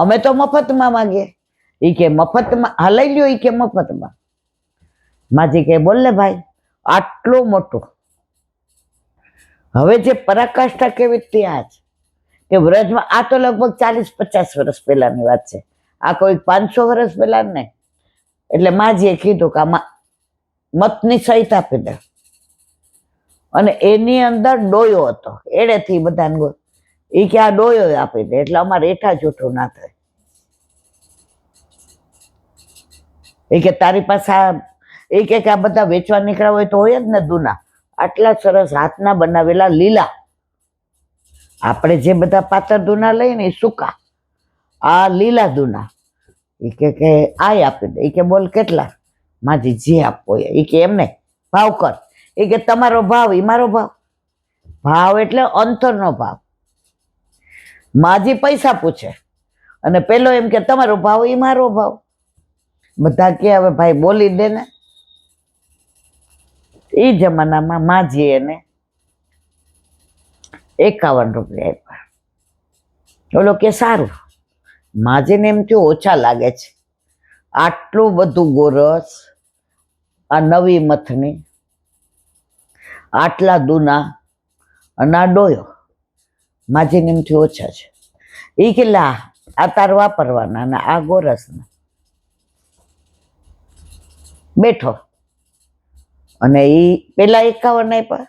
અમે તો મફતમાં માગીએ. એ કે મફતમાં હા લઈ લ્યો. એ કે મફતમાં. માજી કે બોલ ને ભાઈ, આટલું મોટું. હવે જે પરાકાષ્ઠા કેવી ત્યાં જ કે વ્રજમાં, આ તો લગભગ 40-50 વર્ષ પહેલાની વાત છે. આ કોઈ 500 વર્ષ પહેલા નહીં. એટલે માજીએ કીધું કે આમાં મતની સહિત આપી દે. અને એની અંદર ડોયો હતો, એડેથી બધાને એ કે આ ડોયો આપી દે એટલે અમારે એઠા જૂઠું ના થાય. એ કે તારી પાસે એ કે આ બધા વેચવા નીકળ્યા હોય તો હોય જ ને દૂના. આટલા સરસ હાથના બનાવેલા લીલા, આપણે જે બધા પાતર દૂના લઈએ ને એ સૂકા, આ લીલા દૂના. એ કે આ આપી દે. એ કે બોલ કેટલા? માજી જે આપવો એ કે એમને ભાવ કર. એ કે તમારો ભાવ એ મારો ભાવ. ભાવ એટલે અંતરનો ભાવ. માજી પૈસા પૂછે અને પેલો એમ કે તમારો ભાવ એ મારો ભાવ. બધા કે હવે ભાઈ બોલી દે ને. એ જમાનામાં માજી એને 51 રૂપિયા આપ્યા. ઓલો કે સારું. માજીને એમ થયું ઓછા લાગે છે, આટલું બધું ગોરસ, આ નવી મથની, આટલા દૂના અને આ ડોયો. માજીને એમ થયું ઓછા છે. એ કે લા આ તાર વાપરવાના અને આ ગોરસના. બેઠો અને એ પેલા 51 આપ્યા,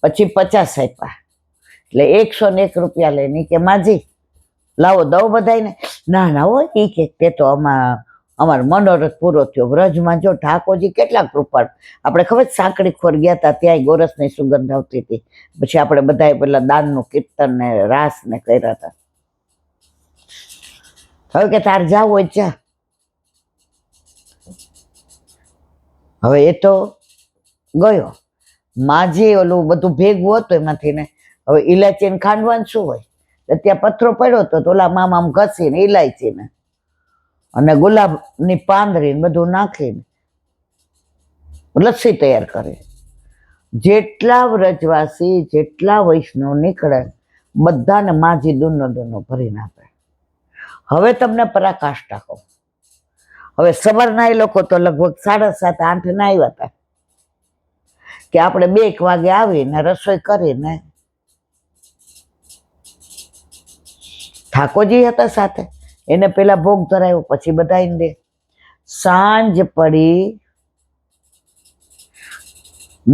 પછી 50 આપ્યા, એટલે 101 રૂપિયા લઈને કે માજી લાવો દઉં બધાને. ના હોય એ કે તે તો અમારો મનોરથ પૂરો થયો. વ્રજમાં જો ઠાકોરજી કેટલાક રૂપાળ. આપણે ખબર સાંકડી ખોર ગયા હતા, ત્યાંય ગોરસની સુગંધ આવતી હતી. પછી આપણે બધાએ પેલા દાનનું કીર્તન ને રાસ ને કર્યા હતા. હવે કે તાર જાવ હોય જા. હવે એ તો ગયો. માજી ઓલું બધું ભેગું હતું એમાંથી ને, હવે ઇલાયચી ને ખાંડવાનું શું હોય, ત્યાં પથરો પડ્યો હતો તો ઓલા મામા આમ ઘસીને ઇલાયચી ને અને ગુલાબની પાંદડી ને બધું નાખીને લસ્સી તૈયાર કરી. જેટલા વ્રજવાસી, જેટલા વૈષ્ણવ નીકળે બધાને માજી દૂનો ભરીને આપે. હવે તમને પરાકાષ્ઠા કહું. હવે સવારના એ લોકો તો લગભગ 7:30-8 ના આવ્યા હતા કે આપણે 2 વાગે આવીને રસોઈ કરીને, ઠાકોરજી હતા સાથે, એને પેલા ભોગ ધરાયો, પછી બધાને દે. સાંજ પડી,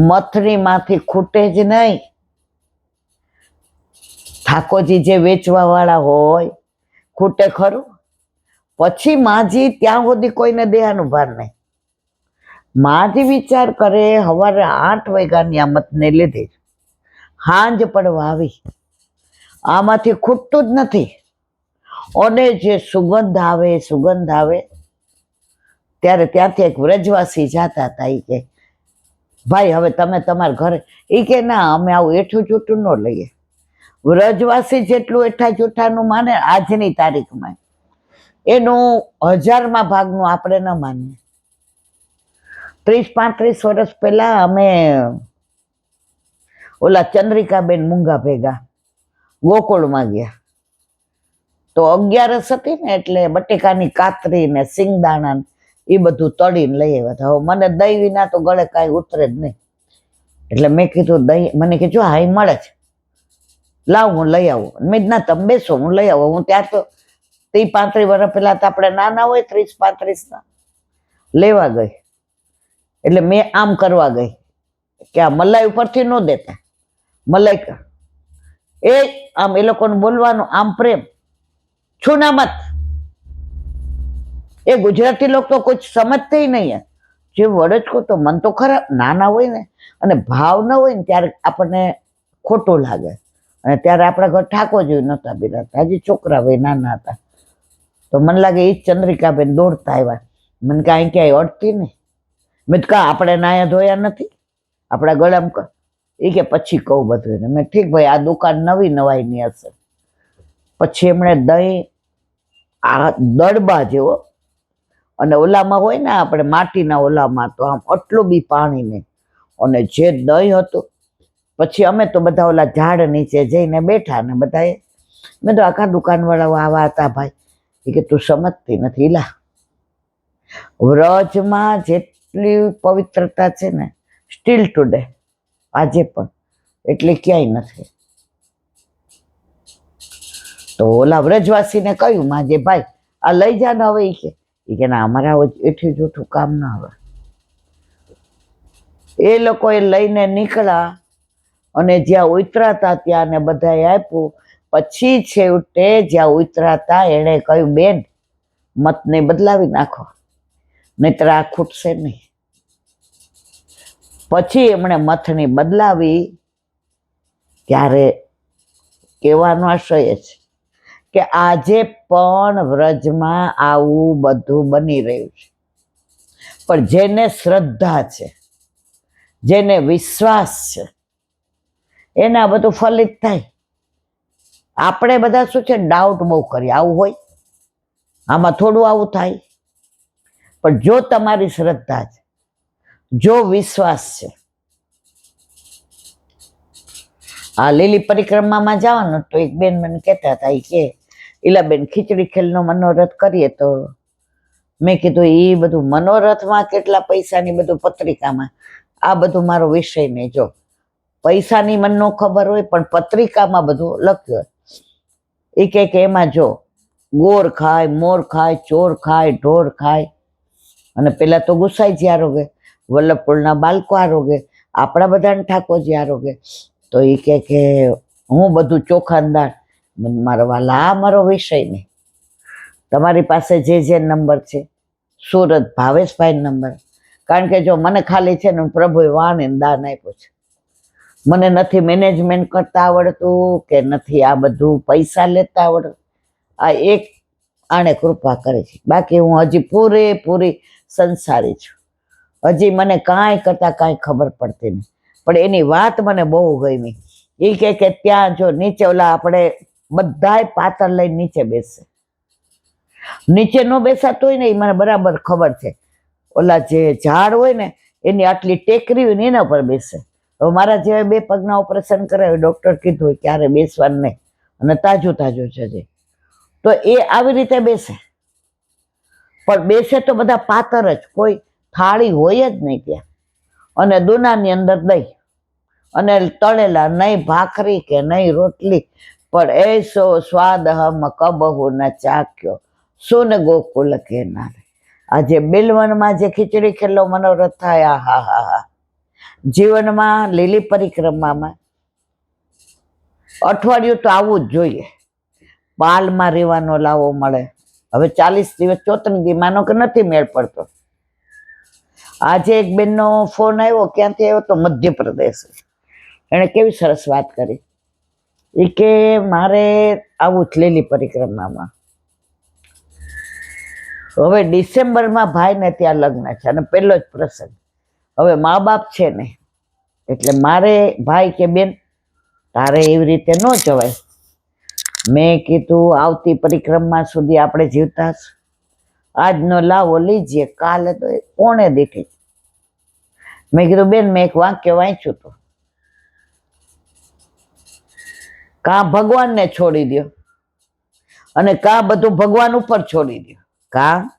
મથની માંથી ખૂટે જ નહીં. ઠાકોરજી જે વેચવા વાળા હોય ખૂટે ખરું. પછી માજી ત્યાં સુધી કોઈને દેવાનું ભાર નહીં. માજી વિચાર કરે સવારે 8 વાગ્યાની આ મથને લીધી, સાંજ પડવા આવી, આમાંથી ખૂટતું જ નથી. અને જે સુગંધ આવે ત્યારે ત્યાંથી એક વ્રજવાસી જતા હતા. એ કે ભાઈ હવે તમે તમારા ઘરે. એ કે ના અમે આવું એઠું જૂઠું ન લઈએ. વ્રજવાસી જેટલું એઠા જૂઠાનું માને આજની તારીખમાં, એનું 1000માં ભાગનું આપણે ન માનીએ. 30-35 વર્ષ પહેલા અમે ઓલા ચંદ્રિકાબેન મૂંગા ભેગા ગોકુળમાં ગયા. તો 11 હતી ને, એટલે બટેકાની કાતરી ને સિંગદાણા એ બધું તળીને લઈ આવ્યા હતા. હવે મને દહીં વિના તો ગળે કાંઈ ઉતરે જ નહીં. એટલે મેં કીધું દહીં, મને કીધું હા એ મળે છે, લાવ હું લઈ આવું. મેં ના તમે બેસો હું લઈ આવું. હું ત્યાં તો 30-35 વર્ષ પહેલા તો આપણે નાના હોય 30-35 લેવા ગઈ. એટલે મેં આમ કરવા ગઈ કે આ મલાઈ ઉપરથી ન દેતા, મલાઈ એ આમ એ લોકોને બોલવાનું આમ પ્રેમ છુના મત. એ ગુજરાતી લોકો તો કોઈ સમજते નહીં. જે વડચકો તો મન તો ખરાબ, નાના હોય ને અને ભાવ ન હોય ને ત્યારે આપણને ખોટું લાગે. અને ત્યારે આપણા ઘર ઠાકોરજી નહોતા બિરાતા, હજી છોકરા હોય નાના હતા. તો મને લાગે એ ચંદ્રિકાબેન દોડતા આવ્યા. મને કાંઈ ક્યાંય અડતી નહીં. મેં તો કહા આપણે નાયા ધોયા નથી, આપણા ગળામાં કર. એ કે પછી કહું બધું એને. મેં ઠીક ભાઈ, આ દુકાન નવાઈની હશે. પછી એમણે દહીં, આ દડબા જેવો, અને ઓલામાં હોય ને આપણે માટીના ઓલામાં તો આમ આટલું બી પાણી નહીં, અને જે દહીં હતું. પછી અમે તો બધા ઓલા ઝાડ નીચે જઈને બેઠા ને બધાએ. મેં તો આખા દુકાનવાળાઓ આવા હતા ભાઈ. એ કે તું સમજતી નથી. લા, વ્રજમાં જેટલી પવિત્રતા છે ને સ્ટીલ ટુડે, આજે પણ એટલી ક્યાંય નથી. તો ઓલા વ્રજવાસીને કહ્યું માજે ભાઈ આ લઈ જા ને હવે. એ કે ના, અમારા એથી જૂઠું કામ ના આવે. એ લોકોએ લઈને નીકળ્યા અને જ્યાં ઉતરાતા ત્યાં ને બધાએ આપ્યું. પછી છેવટે જ્યાં ઉતરાતા એણે કહ્યું બેન મતને બદલાવી નાખો, નહીતર આ ખૂટશે નહીં. પછી એમણે મથની બદલાવી. ત્યારે કહેવાનો આશય છે કે આજે પણ વ્રજમાં આવું બધું બની રહ્યું છે. પણ જેને શ્રદ્ધા છે, જેને વિશ્વાસ છે, એને આ બધું ફલિત થાય. આપણે બધા શું છે, ડાઉટ બહુ કરીએ, આવું હોય, આમાં થોડું આવું થાય. પણ જો તમારી શ્રદ્ધા છે, જો વિશ્વાસ છે, આ લીલી પરિક્રમામાં જવાનું તો એક બેન મને કહેતા હતા, એ કે ઈલાબેન ખીચડી ખેલનો મનોરથ કરીએ. તો મેં કીધું એ બધું મનોરથમાં કેટલા પૈસાની બધું પત્રિકામાં, આ બધું મારો વિષય નહીં. જો પૈસાની મને ન ખબર હોય પણ પત્રિકામાં બધું લખ્યું હોય. એ કે એમાં જો ગોર ખાય, મોર ખાય, ચોર ખાય, ઢોર ખાય. અને પેલા તો ગુસાઈ જે આરોગે, વલ્લભપુરના બાળકો આરોગે, આપણા બધાને ઠાકોરજી આરોગે. તો એ કે હું બધું ચોખાનદાર. મારો વાલા, આ મારો વિષય નહીં. તમારી પાસે જે નંબર છે, સુરત ભાવેશભાઈ નંબર, કારણ કે જો મને ખાલી છે ને પ્રભુએ વાણી દાન આપ્યું છે. મને નથી મેનેજમેન્ટ કરતા આવડતું કે નથી આ બધું પૈસા લેતા આવડતું. આ એક આણે કૃપા કરે છે. બાકી હું હજી પૂરેપૂરી સંસારી છું. હજી મને કાંઈ કરતા કાંઈ ખબર પડતી નહીં. પણ એની વાત મને બહુ ગમી. એ કે ત્યાં જો નીચે ઓલા આપણે બધાય પાતળ લઈને નીચે બેસે, નીચે ન બેસાતું હોય ને, એ મને બરાબર ખબર છે. ઓલા જે ઝાડ હોય ને એની આટલી ટેકરી હોય ને એના પર બેસે. હવે મારા જેવા 2 પગના ઓપરેશન કરાવ્યું, ડૉક્ટર કીધું હોય ક્યારે બેસવાનું નહીં, અને તાજું છે. તો એ આવી રીતે બેસે. પણ બેસે તો બધા પાતર જ, કોઈ થાળી હોય જ નહીં ત્યાં. અને દુનાની અંદર દહીં અને તળેલા, નહીં ભાખરી કે નહીં રોટલી. પણ એસો સ્વાદ હમ કબહુ ન ચાખ્યો, સુન ગોકુલ કે નારે. આજે બિલવનમાં જે ખીચડી ખેલો મનોરથ થાય, હા હા હા. જીવનમાં લીલી પરિક્રમામાં અઠવાડિયું તો આવવું જ જોઈએ. બાલમાં રહેવાનો લાવો મળે. હવે 40 દિવસ 34 દી માનો કે નથી મેળ પડતો. આજે એક બેનનો ફોન આવ્યો, ક્યાંથી આવ્યો તો મધ્યપ્રદેશ. એણે કેવી સરસ વાત કરી. એ કે મારે આવું જ લીલી પરિક્રમામાં. હવે ડિસેમ્બરમાં ભાઈને ત્યાં લગ્ન છે અને પહેલો જ પ્રસંગ. હવે મા બાપ છે ને, એટલે મારે ભાઈ કે બેન તારે એવી રીતે ન જવાય. મેં કીધું આવતી પરિક્રમા સુધી આપણે જીવતા જ, આજનો લાવો લીજીએ, કાલે તો કોણે દીઠી. મેં કીધું બેન મેં એક વાક્ય વાંચ્યું હતું, કાં ભગવાનને છોડી દો અને કાં બધું ભગવાન ઉપર છોડી દો. કાં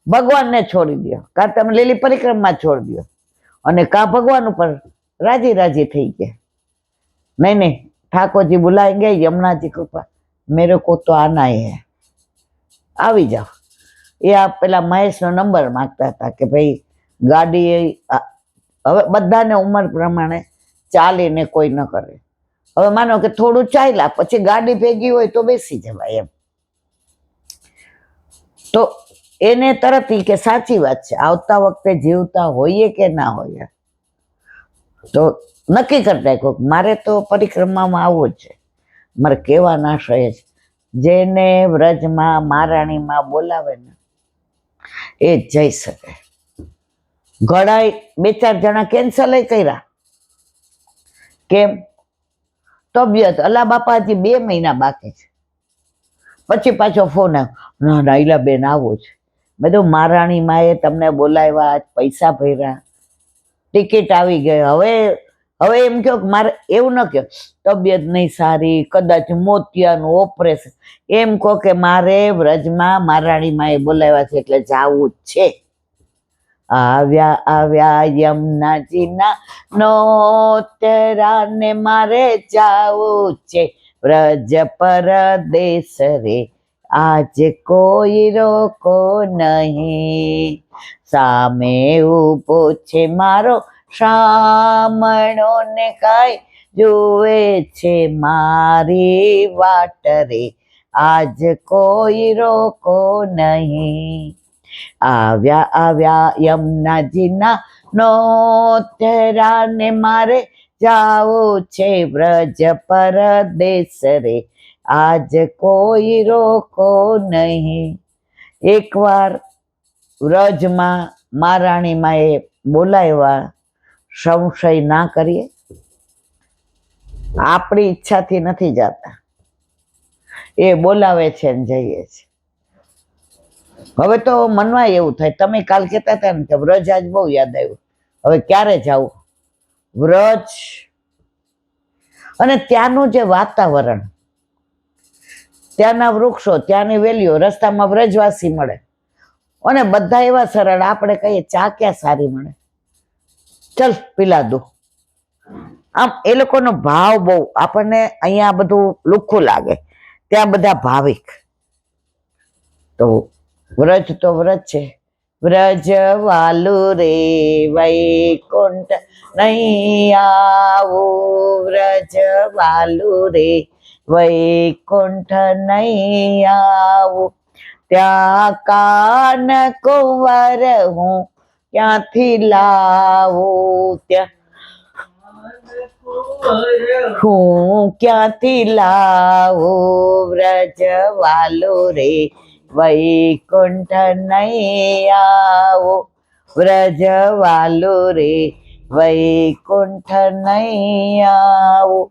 ભગવાનને છોડી દો, કાં તમે લીલી પરિક્રમા છોડી દો, અને કાં ભગવાન ઉપર રાજી થઈ ગયા. નહીં ઠાકોરજી બુલાएंगे, यमुनाजी कृपा, मेरे को तो आना ही है, આવી જાઓ. એ આ પેલા મહેશનો નંબર માગતા હતા કે ભાઈ ગાડી, હવે બધાને ઉંમર પ્રમાણે ચાલીને કોઈ ન કરે. હવે માનો કે થોડું ચાલ્યા પછી ગાડી ભેગી હોય તો બેસી જવાય એમ. તો એને તરત કે સાચી વાત છે, આવતા વખતે જીવતા હોઈએ કે ના હોઈએ તો નક્કી કરતા કોઈક મારે તો પરિક્રમામાં આવવું જ છે. મારે કહેવાના આશય છે, જેને વ્રજમાં મહારાણીમાં બોલાવે ને એ જઈ શકે. ઘણાય 2-4 જણા કેન્સલ કર્યા. કેમ? તબિયત, અલા બાપાજી 2 મહિના બાકી છે. પછી પાછો ફોન આવ્યો, ના ઈલાબેન આવું છે. મેં તો મહારાણી માએ તમને બોલાવ્યા, પૈસા ભર્યા, ટિકિટ આવી ગઈ. હવે હવે એમ કહો કે મારે એવું ન કહો તબિયત નહીં સારી, કદાચ મોતિયાનું ઓપરેશન, એમ કહો કે મારે વ્રજમાં મહારાણીમાં એ બોલાવ્યા છે એટલે જાવું જ છે. આવ્યા આવ્યા યમુનાજીના નોતરા ને મારે જાવું છે વ્રજ પરદેશ રે, આજ કોઈ રોકો નહીં. સામે ઊભો છે મારો શામણો ને કાંઈ જુએ છે મારી વાટ રે, આજ કોઈ રોકો નહીં. આવ્યા આવ્યા યમુનાજીના નોતરા ને મારે જાવું છે વ્રજ પરદેશ રે, આજ કોઈ રોકો નહીં. એકવાર વ્રજમાં મહારાણીમાં એ બોલાવ્યા, સંશય ના કરીએ, આપણી ઈચ્છાથી નથી જતા, એ બોલાવે છે ને જઈએ છે. હવે તો મનમાં એવું થાય, તમે કાલ કહેતા હતા ને કે વ્રજ આજ બહુ યાદ આવ્યું, હવે ક્યારે જાવું વ્રજ. અને ત્યાંનું જે વાતાવરણ, ત્યાંના વૃક્ષો, ત્યાંની વેલીઓ, રસ્તામાં વ્રજવાસી મળે અને બધા એવા સરળ, આપણે કહીએ ચા ક્યાં સારી મળે, ચલ પીલા દો. આમ એ લોકોનો ભાવ બહુ, આપણને અહીંયા બધું લુખ્ખું લાગે, ત્યાં બધા ભાવિક. તો વ્રજ તો વ્રજ છે. વ્રજ વાલું રે વૈકુંઠ નહીં આવું, વ્રજ વાલું રે વૈકુંઠ નહીં આવું, ત્યાં કાન કુંવર હું ક્યાંથી લાવું, ત્યાં હું ક્યાંથી લાવું, વ્રજ વાલું રે વૈકુંઠ નહીં આવું, વ્રજ વાલું રે વૈકુંઠ નહીં આવું.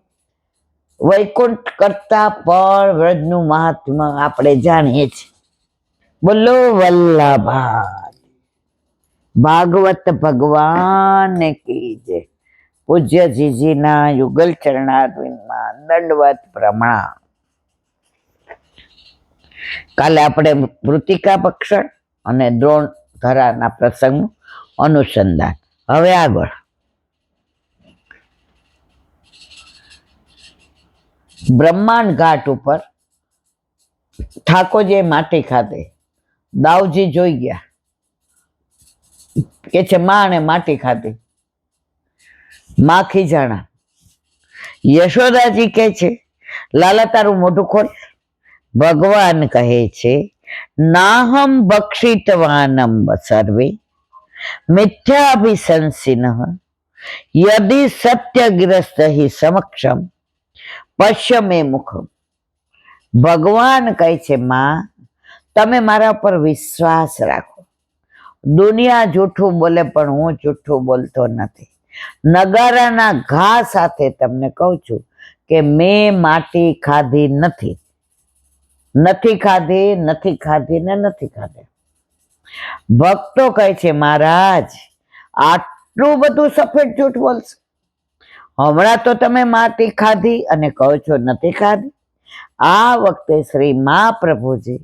વૈકુંઠ કરતા પણ વ્રજનું મહાત્મ્ય આપણે જાણીએ છીએ. બોલો વલ્લભા ભાગવત ભગવાન કી જય. પૂજ્ય જીજીના યુગલ ચરણારવિંદમાં દંડવત પ્રણામ. કાલે આપણે મૃતિકા ભક્ષણ અને દ્રોણ ધરાના પ્રસંગનું અનુસંધાન. હવે આગળ બ્રહ્માંડ ઘાટ ઉપર ઠાકોરજીએ માટી ખાધી. દાઉજી જોઈ ગયા કે છે માણે માટી ખાધી, માં ખીજાણા. યશોદાજી કહે છે લાલા તારું મોઢું ખોલ. ભગવાન કહે છે નાહમ ભક્ષિતવાનમ સર્વે મિથ્યાભિશંસિનઃ યદિ સત્યગ્રસ્ત હિ સમક્ષમ પશ્ય મે મુખમ. ભગવાન કહે છે માં તમે મારા પર વિશ્વાસ રાખો. દુનિયા જૂઠું બોલે પણ હું જૂઠું બોલતો નથી. નગારાના ઘા સાથે તમને કહું છું કે મેં માટી ખાધી નથી, નથી ખાધી, નથી ખાધી ને નથી ખાધી. ભક્તો કહે છે મહારાજ આટલું બધું સફેદ જૂઠ બોલશે, હમણાં તો તમે માટી ખાધી અને કહો છો નથી ખાધી. આ વખતે શ્રી મહાપ્રભુજી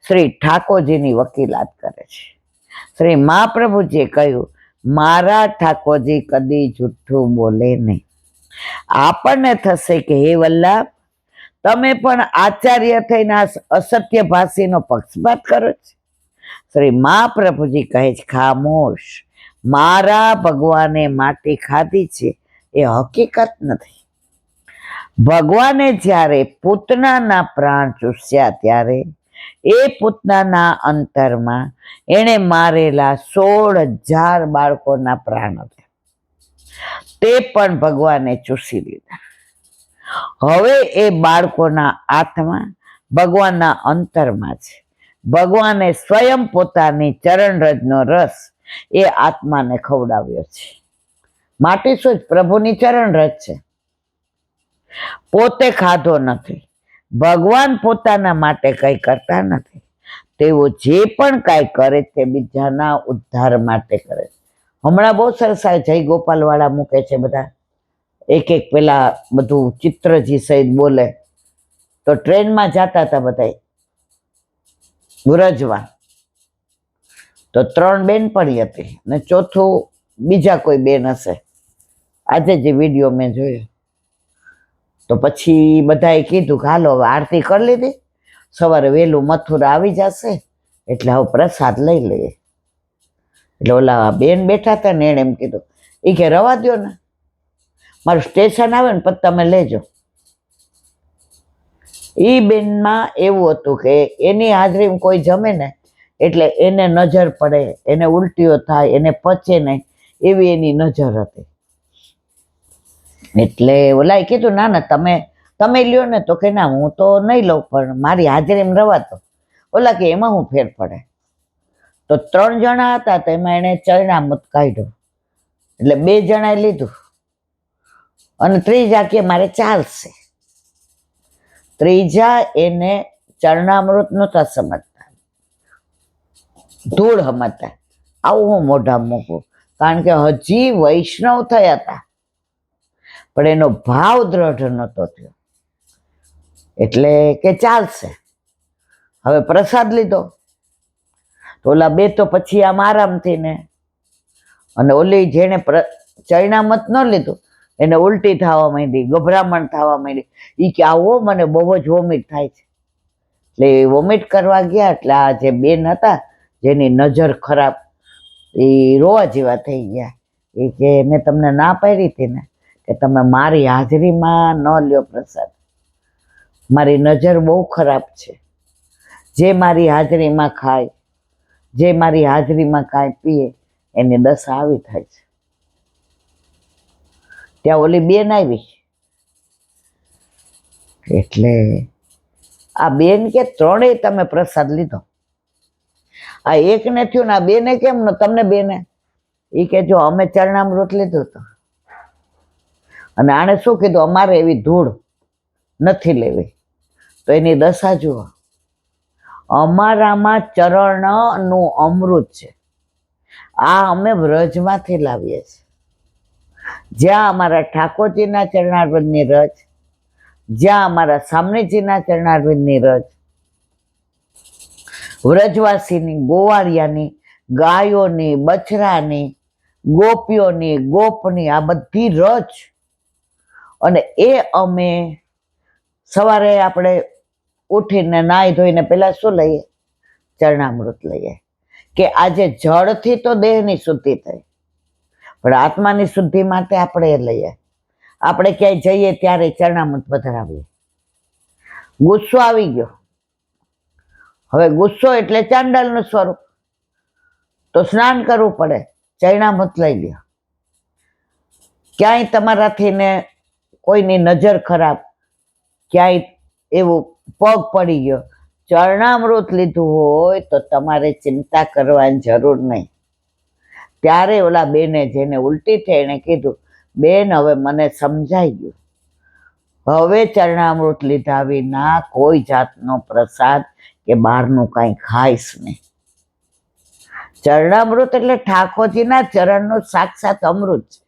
શ્રી ઠાકોરજીની વકીલાત કરે છે. શ્રી મહાપ્રભુજીએ કહ્યું મારા ઠાકોરજી કદી જૂઠું બોલે નહીં. આપણને થશે કે હે વલ્લભ તમે પણ આચાર્ય થઈને અસત્ય ભાષીનો પક્ષપાત કરો છો. શ્રી મહાપ્રભુજી કહે છે ખામોશ, મારા ભગવાને માટી ખાધી છે એ હકીકત નથી. ભગવાને જ્યારે પૂતનાના પ્રાણ ચૂસ્યા ત્યારે એ પૂતનાના અંતરમાં એણે મારેલા 16,000 બાળકોના પ્રાણ હતા, તે પણ ભગવાને ચૂસી લીધા. હવે એ બાળકોના આત્મા ભગવાનના અંતરમાં છે. ભગવાને સ્વયં પોતાની ચરણરજનો રસ એ આત્માને ખવડાવ્યો છે. માટી શું જ પ્રભુની ચરણરજ છે, પોતે ખાધો નથી. ભગવાન પોતાના માટે કંઈ કરતા નથી, તેઓ જે પણ કાંઈ કરે તે બીજાના ઉદ્ધાર માટે કરે. હમણાં બહુ સરસ જય ગોપાલ વાળા મૂકે છે બધા, એક એક પેલા બધું ચિત્રજી સહિત બોલે. તો ટ્રેનમાં જતા હતા બધા વ્રજવા. તો 3 બેનપણી હતી ને ચોથું બીજા કોઈ બેન હશે. આજે જે વિડીયો મેં જોયો. તો પછી બધાએ કીધું કે હાલો હવે આરતી કરી લીધી, સવારે વહેલું મથુરા આવી જશે એટલે હવે પ્રસાદ લઈ લઈએ. એટલે ઓલા બેન બેઠા હતા ને એણે એમ કીધું, એ કે રવા દો ને, મારું સ્ટેશન આવે ને પછી તમે લેજો. એ બેનમાં એવું હતું કે એની હાજરીમાં કોઈ જમે ને એટલે એને નજર પડે, એને ઉલટીઓ થાય, એને પચે નહીં, એવી એની નજર હતી. એટલે ઓલાએ કીધું ના ના તમે લ્યો ને. તો કે ના હું તો નહીં લઉં, પણ મારી હાજરીમાં રવા દો. ઓલા કે એમાં હું ફેર પડે. તો 3 જણા હતા તો એમાં એને ચરણામૃત કાઢ્યો એટલે 2 જણાએ લીધું અને ત્રીજા કે મારે ચાલશે. ત્રીજા એને ચરણામૃત નહોતા સમજતા, ધૂળ સમજતા. આવું હું મોઢા મૂકું, કારણ કે હજી વૈષ્ણવ થયા હતા પણ એનો ભાવ દ્રઢ નહોતો થયો. એટલે કે ચાલશે. હવે પ્રસાદ લીધો તો ઓલા 2 તો પછી આમ આરામથી ને, અને ઓલી જેને ચરણામૃત ન લીધું એને ઉલટી થવા માંડી, ગભરામણ થવા માંડી. એ કે આવો મને બહુ જ વોમિટ થાય છે. એટલે વોમિટ કરવા ગયા એટલે આ જે બેન હતા જેની નજર ખરાબ, એ રોવા જેવા થઈ ગયા. એ કે મેં તમને ના પાડી હતી ને કે તમે મારી હાજરીમાં ન લ્યો પ્રસાદ, મારી નજર બહુ ખરાબ છે. જે મારી હાજરીમાં ખાય, જે મારી હાજરીમાં કાંઈ પીએ એની દશા આવી થાય છે. ત્યાં ઓલી બેન આવી. એટલે આ બેન કે 3 તમે પ્રસાદ લીધો. આ એકને થયું ને આ બેને કેમ ન તમને બેને? એ કે જો અમે ચરણામૃત લીધું હતું અને આણે શું કીધું, અમારે એવી ધૂળ નથી લેવી. તો એની દશા જુઓ. અમારામાં ચરણનું અમૃત છે. આ અમે વ્રજમાંથી લાવીએ છીએ, જ્યાં અમારા ઠાકોરજીના ચરણારવિંદની રજ, જ્યાં અમારા સામનેજીના ચરણારવિંદની રજ, વ્રજવાસીની, ગોવાળિયાની, ગાયોની, બછરાની, ગોપીઓની, ગોપની, આ બધી રજ. અને એ અમે સવારે આપણે ઉઠીને નાહી ધોઈને પેલા શું લઈએ? ચરણામૃત લઈએ. કે આજે જળથી તો દેહની શુદ્ધિ થઈ, પણ આત્માની શુદ્ધિ માટે આપણે એ લઈએ. આપણે ક્યાંય જઈએ ત્યારે ચરણામૃત પધરાવીએ. ગુસ્સો આવી ગયો, હવે ગુસ્સો એટલે ચાંડાલનું સ્વરૂપ, તો સ્નાન કરવું પડે, ચરણામૃત લઈ લ્યો. ક્યાંય તમારાથી ને કોઈની નજર ખરાબ, ક્યાંય એવું પગ પડી ગયો, ચરણામૃત લીધું હોય તો તમારે ચિંતા કરવાની જરૂર નહીં. ત્યારે ઓલા બેને જેને ઉલટી થઈ એને કીધું, બેન હવે મને સમજાઈ ગયું, હવે ચરણામૃત લીધા વિના કોઈ જાતનો પ્રસાદ કે બહારનું કાંઈ ખાઈશ નહીં. ચરણામૃત એટલે ઠાકોરજીના ચરણનું સાક્ષાત અમૃત છે.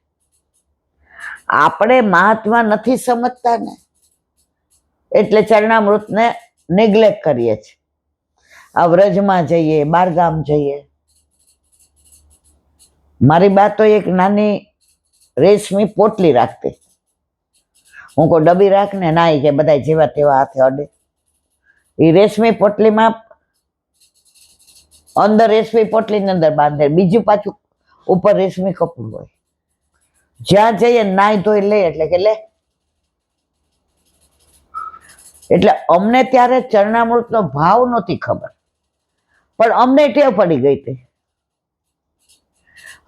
આપણે મહાત્મા નથી સમજતા ને એટલે ચરણામૃતને નેગ્લેક્ટ કરીએ છીએ. આ વ્રજમાં જઈએ, બારગામ જઈએ. મારી બા તો એક નાની રેશમી પોટલી રાખતી. હું કોઈ ડબ્બી રાખ ને, ના કે બધા જેવા તેવા હાથે અડે. એ રેશમી પોટલીમાં અંદર રેશમી પોટલીની અંદર બાંધે, બીજું પાછું ઉપર રેશમી કપડું હોય. જ્યાં જઈએ નાઈ ધોઈ લે એટલે કે લે. એટલે અમને ત્યારે ચરણામૃતનો ભાવ નહોતી ખબર, પણ અમને ટેવ પડી ગઈ હતી.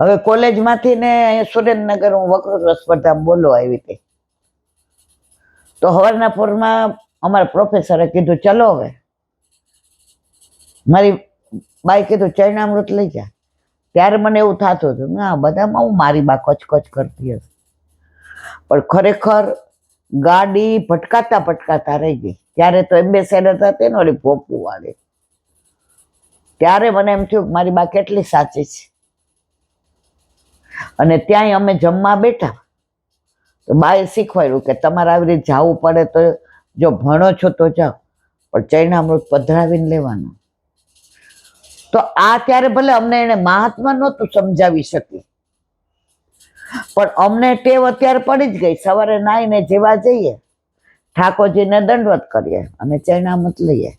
હવે કોલેજમાંથી ને અહીંયા સુરેન્દ્રનગર હું વક્તૃત્વ સ્પર્ધામાં બોલવા આવી હતી. તો સવારના પોરમાં અમારા પ્રોફેસરે કીધું ચલો હવે. મારી બાઈ કીધું ચરણામૃત લઈ જા. ત્યારે મને એવું થતું હતું ના બધામાં હું મારી બા કચકચ કરતી હશે, પણ ખરેખર ગાડી ભટકાતા ભટકાતા રહી ગઈ. ત્યારે તો એમ્બેસેડર હતી ને ઓલી પોપુ વાળી, ત્યારે મને એમ થયું કે મારી બા કેટલી સાચી છે. અને ત્યાંય અમે જમવા બેઠા તો બાએ શીખવાડ્યું કે તમારે આવી રીતે જવું પડે તો જો ભણો છો તો જાઓ, પણ ચરણામૃત પધરાવીને લેવાનું. તો આ ત્યારે ભલે અમને એને મહાત્મા નહોતું સમજાવી શકી, પણ અમને ટેવ અત્યારે પડી જ ગઈ. સવારે નાહીને જેવા જઈએ, ઠાકોરજીને દંડવત કરીએ અને ચરણામૃત લઈએ.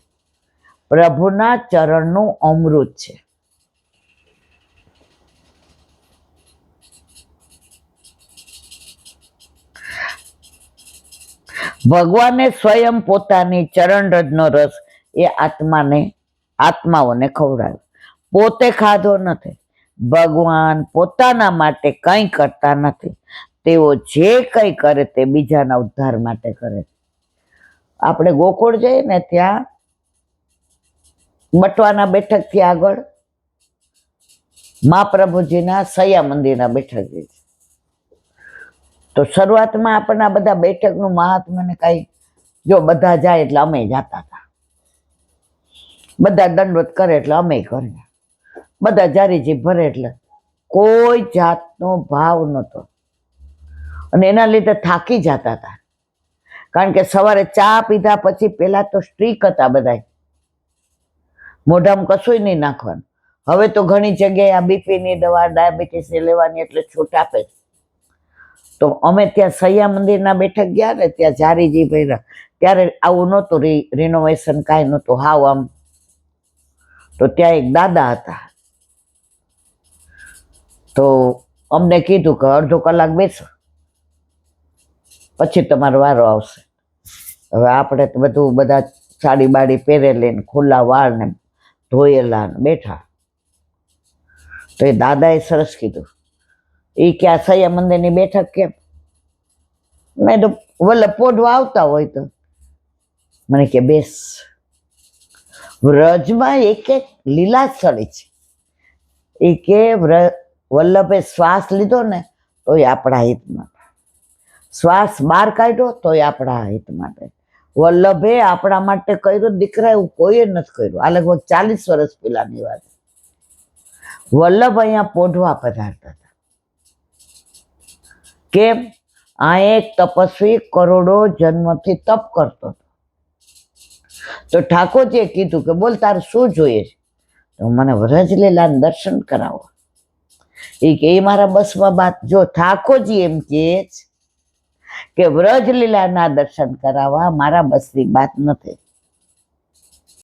પ્રભુના ચરણનું અમૃત છે. ભગવાને સ્વયં પોતાની ચરણ રજનો રસ એ આત્માઓને ખવડાવ્યો. પોતે ખાધો નથી. ભગવાન પોતાના માટે કંઈ કરતા નથી. તેઓ જે કંઈ કરે તે બીજાના ઉદ્ધાર માટે કરે. આપણે ગોકુળ જઈએ ને ત્યાં બટવાના બેઠકથી આગળ મહાપ્રભુજીના સૈયા મંદિરના બેઠક છે. તો શરૂઆતમાં આપણને આ બધા બેઠકનું મહાત્મ્યને કાંઈ, જો બધા જાય એટલે અમે જતા હતા, બધા દંડવત કરે એટલે અમે કરીએ, બધા જારીજી ભરે એટલે કોઈ જાતનો ભાવ નહોતો. અને એના લીધે થાકી જતા હતા. કારણ કે સવારે ચા પીધા પછી પહેલા તો સ્ટ્રીક હતા બધા, મોઢામાં કશું નહીં નાખવાનું. હવે તો ઘણી જગ્યાએ આ બીપીની દવા, ડાયાબિટીસની લેવાની એટલે છૂટ આપે. તો અમે ત્યાં સૈયા મંદિરના બેઠક ગયા ને, ત્યાં જારીજી ભર્યા, ત્યારે આવું નહોતું, રિનોવેશન કાંઈ નહોતું, હાવ આમ. તો ત્યાં એક દાદા હતા. તો અમને કીધું કે અડધો કલાક બેસો, પછી તમારો વારો આવશે. હવે આપણે તો બધું બધા સાડી બાડી પહેરેલી ને ખુલ્લા વાળ ને ધોયેલા ને બેઠા. તો એ દાદાએ સરસ કીધું, એ કે આ સૈયા મંદિરની બેઠક કેમ? મેં તો વલ્લભ પોઢવા આવતા હોય તો. મને કે બેસ. વ્રજમાં એક એક લીલાસ્થળી છે. એ કે વલ્લભે શ્વાસ લીધો ને તો એ આપણા હિત માટે, શ્વાસ બહાર કાઢ્યો તો એ આપણા હિત માટે. વલ્લભે આપણા માટે કર્યું દીકરા, એવું કોઈએ નથી કર્યું. આ લગભગ 40 વર્ષ પહેલાની વાત. વલ્લભ અહીંયા પોઢવા પધારતા હતા. કેમ? આ એક તપસ્વી કરોડો જન્મથી તપ કરતો હતો. તો ઠાકોરજીએ કીધું કે બોલ તારે શું જોઈએ છે? તો મને વ્રજલીલાના દર્શન કરાવો. એ કે એ મારા બસમાં બાત. જો ઠાકોરજી એમ કે વ્રજલીલાના દર્શન કરાવવા મારા બસની બાત નથી.